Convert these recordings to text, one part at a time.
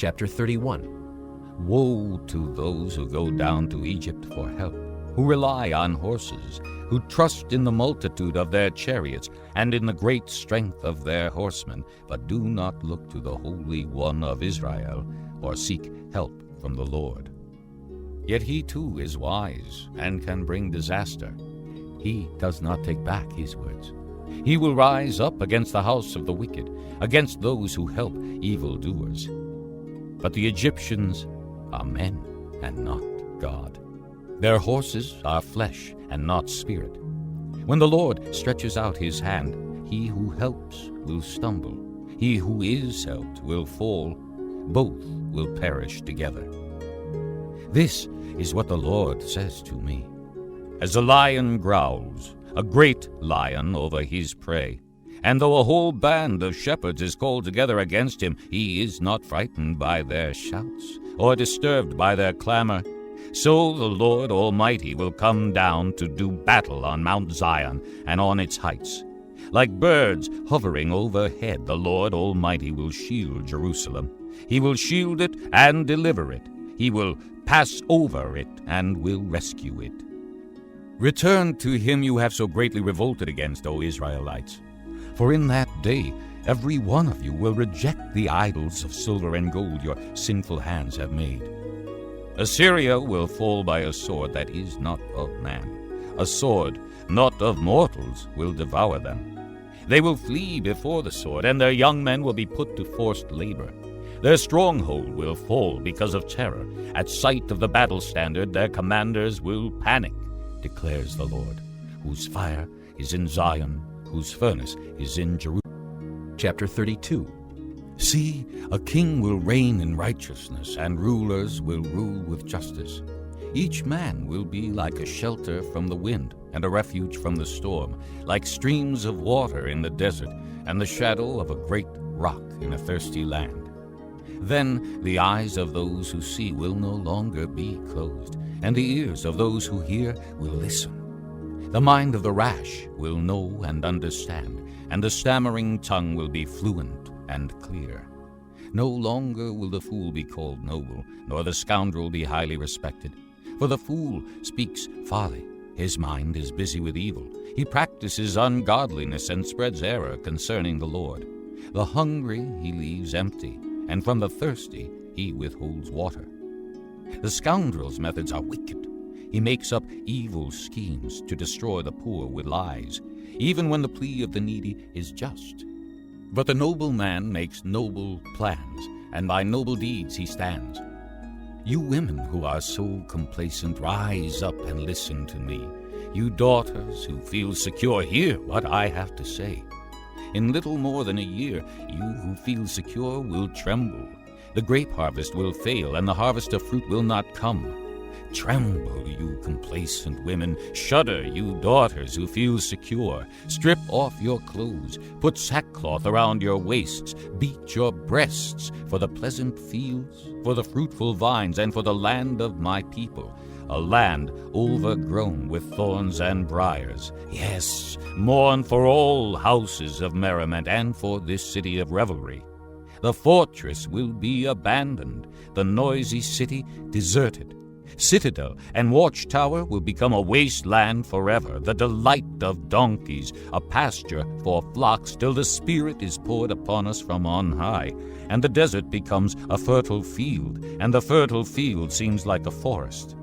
Chapter 31. Woe to those who go down to Egypt for help, who rely on horses, who trust in the multitude of their chariots and in the great strength of their horsemen, but do not look to the Holy One of Israel or seek help from the Lord. Yet he too is wise and can bring disaster. He does not take back his words. He will rise up against the house of the wicked, against those who help evildoers. But the Egyptians are men and not God. Their horses are flesh and not spirit. When the Lord stretches out his hand, he who helps will stumble. He who is helped will fall. Both will perish together. This is what the Lord says to me. As a lion growls, a great lion over his prey, and though a whole band of shepherds is called together against him, he is not frightened by their shouts or disturbed by their clamor. So the Lord Almighty will come down to do battle on Mount Zion and on its heights. Like birds hovering overhead, the Lord Almighty will shield Jerusalem. He will shield it and deliver it. He will pass over it and will rescue it. Return to him you have so greatly revolted against, O Israelites. For in that day every one of you will reject the idols of silver and gold your sinful hands have made. Assyria will fall by a sword that is not of man. A sword not of mortals will devour them. They will flee before the sword, and their young men will be put to forced labor. Their stronghold will fall because of terror. At sight of the battle standard, their commanders will panic, declares the Lord, whose fire is in Zion, whose furnace is in Jerusalem. Chapter 32. See, a king will reign in righteousness, and rulers will rule with justice. Each man will be like a shelter from the wind and a refuge from the storm, like streams of water in the desert and the shadow of a great rock in a thirsty land. Then the eyes of those who see will no longer be closed, and the ears of those who hear will listen. The mind of the rash will know and understand, and the stammering tongue will be fluent and clear. No longer will the fool be called noble, nor the scoundrel be highly respected. For the fool speaks folly. His mind is busy with evil. He practices ungodliness and spreads error concerning the Lord. The hungry he leaves empty, and from the thirsty he withholds water. The scoundrel's methods are wicked. He makes up evil schemes to destroy the poor with lies, even when the plea of the needy is just. But the noble man makes noble plans, and by noble deeds he stands. You women who are so complacent, rise up and listen to me. You daughters who feel secure, hear what I have to say. In little more than a year, you who feel secure will tremble. The grape harvest will fail, and the harvest of fruit will not come. Tremble, you complacent women. Shudder, you daughters who feel secure. Strip off your clothes. Put sackcloth around your waists. Beat your breasts for the pleasant fields, for the fruitful vines, and for the land of my people, a land overgrown with thorns and briars. Yes, mourn for all houses of merriment and for this city of revelry. The fortress will be abandoned, the noisy city deserted. Citadel and watchtower will become a wasteland forever, the delight of donkeys, a pasture for flocks, till the Spirit is poured upon us from on high, and the desert becomes a fertile field, and the fertile field seems like a forest.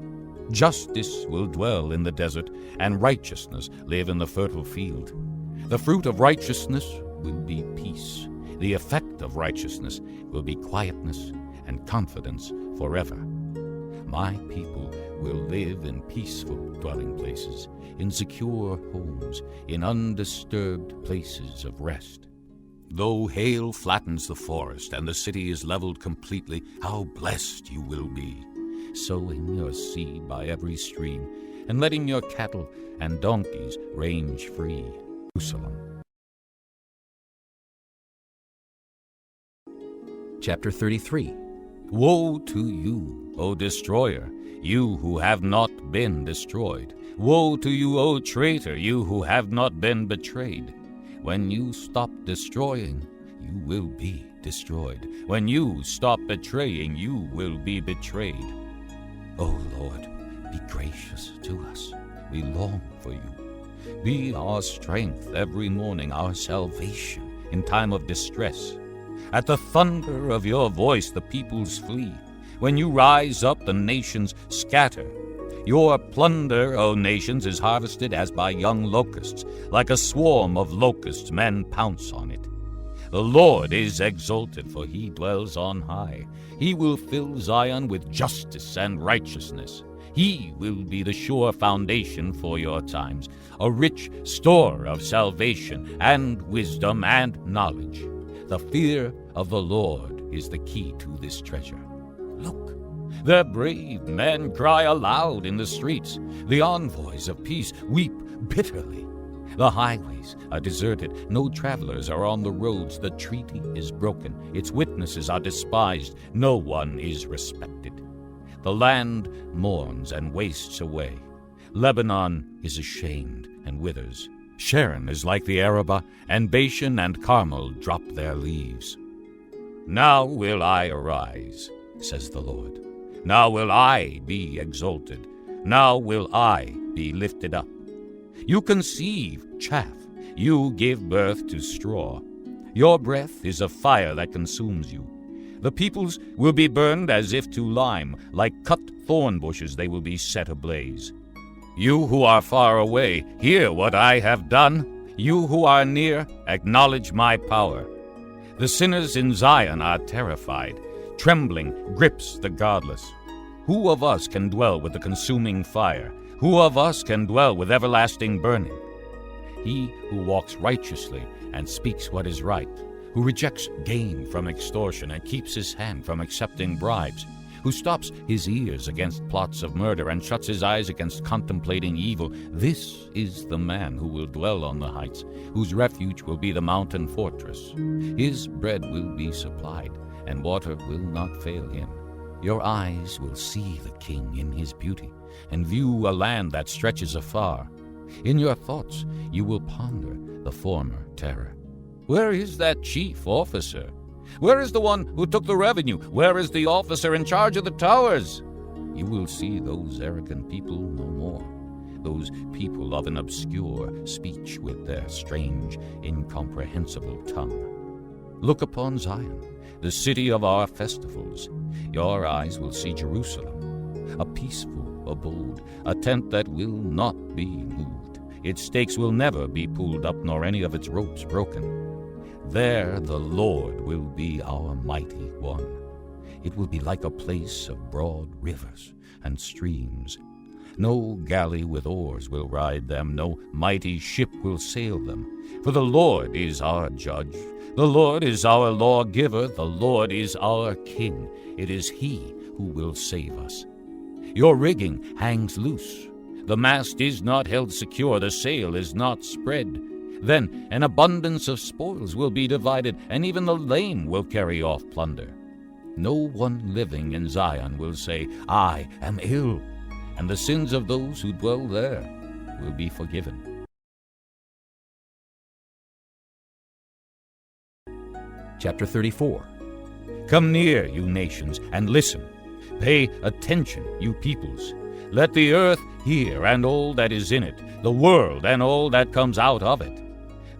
Justice will dwell in the desert, and righteousness live in the fertile field. The fruit of righteousness will be peace. The effect of righteousness will be quietness and confidence forever. My people will live in peaceful dwelling places, in secure homes, in undisturbed places of rest. Though hail flattens the forest and the city is leveled completely, how blessed you will be, sowing your seed by every stream, and letting your cattle and donkeys range free. Jerusalem. Chapter 33. Woe to you, O destroyer, you who have not been destroyed. Woe to you, O traitor, you who have not been betrayed. When you stop destroying, you will be destroyed. When you stop betraying, you will be betrayed. O Lord, be gracious to us. We long for you. Be our strength every morning, our salvation in time of distress. At the thunder of your voice, the peoples flee. When you rise up, the nations scatter. Your plunder, O nations, is harvested as by young locusts. Like a swarm of locusts, men pounce on it. The Lord is exalted, for he dwells on high. He will fill Zion with justice and righteousness. He will be the sure foundation for your times, a rich store of salvation and wisdom and knowledge. The fear of the Lord is the key to this treasure. Look, the brave men cry aloud in the streets. The envoys of peace weep bitterly. The highways are deserted. No travelers are on the roads. The treaty is broken. Its witnesses are despised. No one is respected. The land mourns and wastes away. Lebanon is ashamed and withers. Sharon is like the Arabah, and Bashan and Carmel drop their leaves. Now will I arise, says the Lord. Now will I be exalted. Now will I be lifted up. You conceive chaff. You give birth to straw. Your breath is a fire that consumes you. The peoples will be burned as if to lime. Like cut thorn bushes they will be set ablaze. You who are far away, hear what I have done. You who are near, acknowledge my power. The sinners in Zion are terrified. Trembling grips the godless. Who of us can dwell with the consuming fire? Who of us can dwell with everlasting burning? He who walks righteously and speaks what is right, who rejects gain from extortion and keeps his hand from accepting bribes, who stops his ears against plots of murder and shuts his eyes against contemplating evil. This is the man who will dwell on the heights, whose refuge will be the mountain fortress. His bread will be supplied, and water will not fail him. Your eyes will see the king in his beauty, and view a land that stretches afar. In your thoughts you will ponder the former terror. Where is that chief officer? Where is the one who took the revenue? Where is the officer in charge of the towers? You will see those arrogant people no more, those people of an obscure speech with their strange, incomprehensible tongue. Look upon Zion, the city of our festivals. Your eyes will see Jerusalem, a peaceful abode, a tent that will not be moved. Its stakes will never be pulled up, nor any of its ropes broken. There the Lord will be our mighty one. It will be like a place of broad rivers and streams. No galley with oars will ride them, no mighty ship will sail them. For the Lord is our judge, the Lord is our lawgiver, the Lord is our king. It is he who will save us. Your rigging hangs loose. The mast is not held secure, the sail is not spread. Then an abundance of spoils will be divided, and even the lame will carry off plunder. No one living in Zion will say, I am ill, and the sins of those who dwell there will be forgiven. Chapter 34. Come near, you nations, and listen. Pay attention, you peoples. Let the earth hear, and all that is in it, the world and all that comes out of it.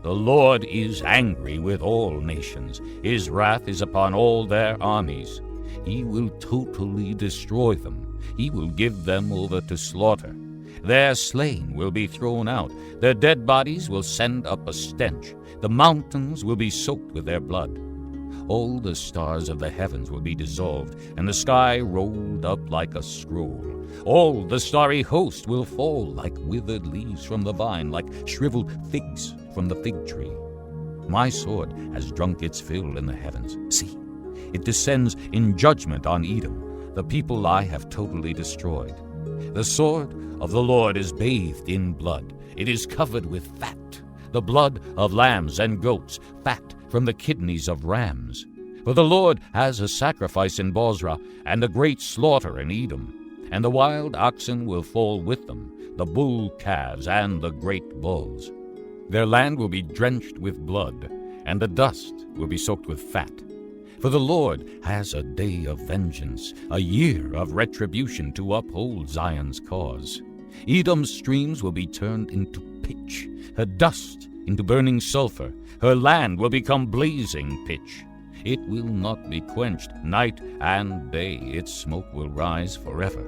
The Lord is angry with all nations. His wrath is upon all their armies. He will totally destroy them. He will give them over to slaughter. Their slain will be thrown out. Their dead bodies will send up a stench. The mountains will be soaked with their blood. All the stars of the heavens will be dissolved, and the sky rolled up like a scroll. All the starry host will fall like withered leaves from the vine, like shriveled figs from the fig tree. My sword has drunk its fill in the heavens. See, it descends in judgment on Edom, the people I have totally destroyed. The sword of the Lord is bathed in blood. It is covered with fat, the blood of lambs and goats, fat from the kidneys of rams. For the Lord has a sacrifice in Bozrah, and a great slaughter in Edom. And the wild oxen will fall with them, the bull calves and the great bulls. Their land will be drenched with blood, and the dust will be soaked with fat. For the Lord has a day of vengeance, a year of retribution to uphold Zion's cause. Edom's streams will be turned into pitch, her dust into burning sulfur. Her land will become blazing pitch. It will not be quenched night and day. Its smoke will rise forever.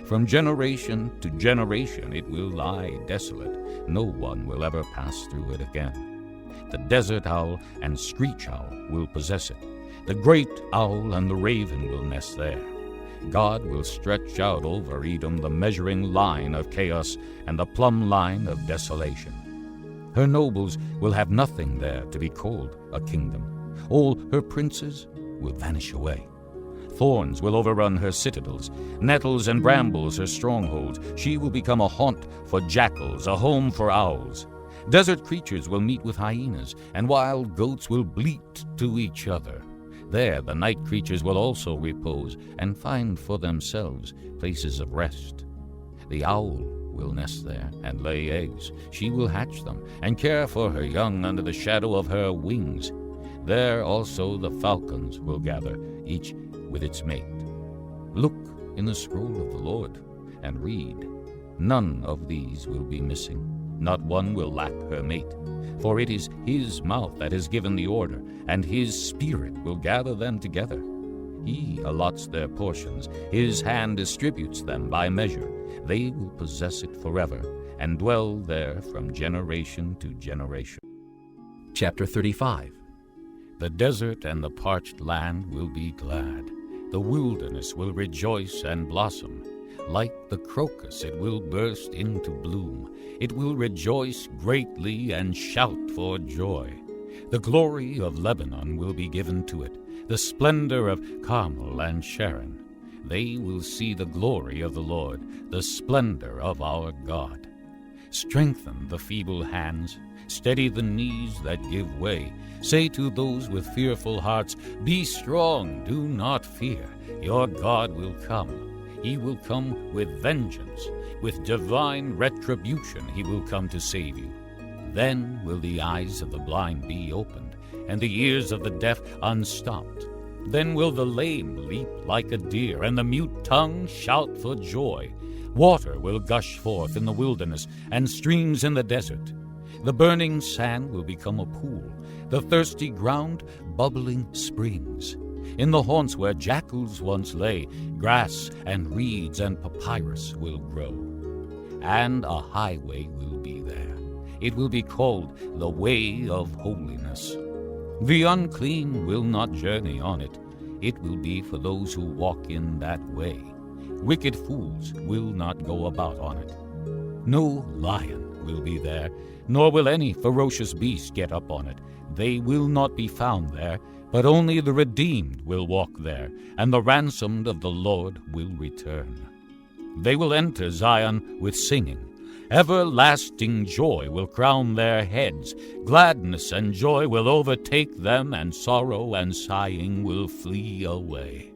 From generation to generation it will lie desolate. No one will ever pass through it again. The desert owl and screech owl will possess it. The great owl and the raven will nest there. God will stretch out over Edom the measuring line of chaos and the plumb line of desolation. Her nobles will have nothing there to be called a kingdom. All her princes will vanish away. Thorns will overrun her citadels, nettles and brambles her strongholds. She will become a haunt for jackals, a home for owls. Desert creatures will meet with hyenas, and wild goats will bleat to each other. There the night creatures will also repose and find for themselves places of rest. The owl will nest there and lay eggs. She will hatch them and care for her young under the shadow of her wings. There also the falcons will gather, each with its mate. Look in the scroll of the Lord and read. None of these will be missing. Not one will lack her mate. For it is his mouth that has given the order, and his spirit will gather them together. He allots their portions. His hand distributes them by measure. They will possess it forever and dwell there from generation to generation. Chapter 35. The desert and the parched land will be glad. The wilderness will rejoice and blossom. Like the crocus, it will burst into bloom. It will rejoice greatly and shout for joy. The glory of Lebanon will be given to it, the splendor of Carmel and Sharon. They will see the glory of the Lord, the splendor of our God. Strengthen the feeble hands, steady the knees that give way. Say to those with fearful hearts, be strong, do not fear. Your God will come. He will come with vengeance. With divine retribution he will come to save you. Then will the eyes of the blind be opened, and the ears of the deaf unstopped. Then will the lame leap like a deer, and the mute tongue shout for joy. Water will gush forth in the wilderness, and streams in the desert. The burning sand will become a pool, the thirsty ground bubbling springs. In the haunts where jackals once lay, grass and reeds and papyrus will grow. And a highway will be there. It will be called the Way of Holiness. The unclean will not journey on it. It will be for those who walk in that way. Wicked fools will not go about on it. No lion will be there, nor will any ferocious beast get up on it. They will not be found there, but only the redeemed will walk there, and the ransomed of the Lord will return. They will enter Zion with singing. Everlasting joy will crown their heads. Gladness and joy will overtake them, and sorrow and sighing will flee away.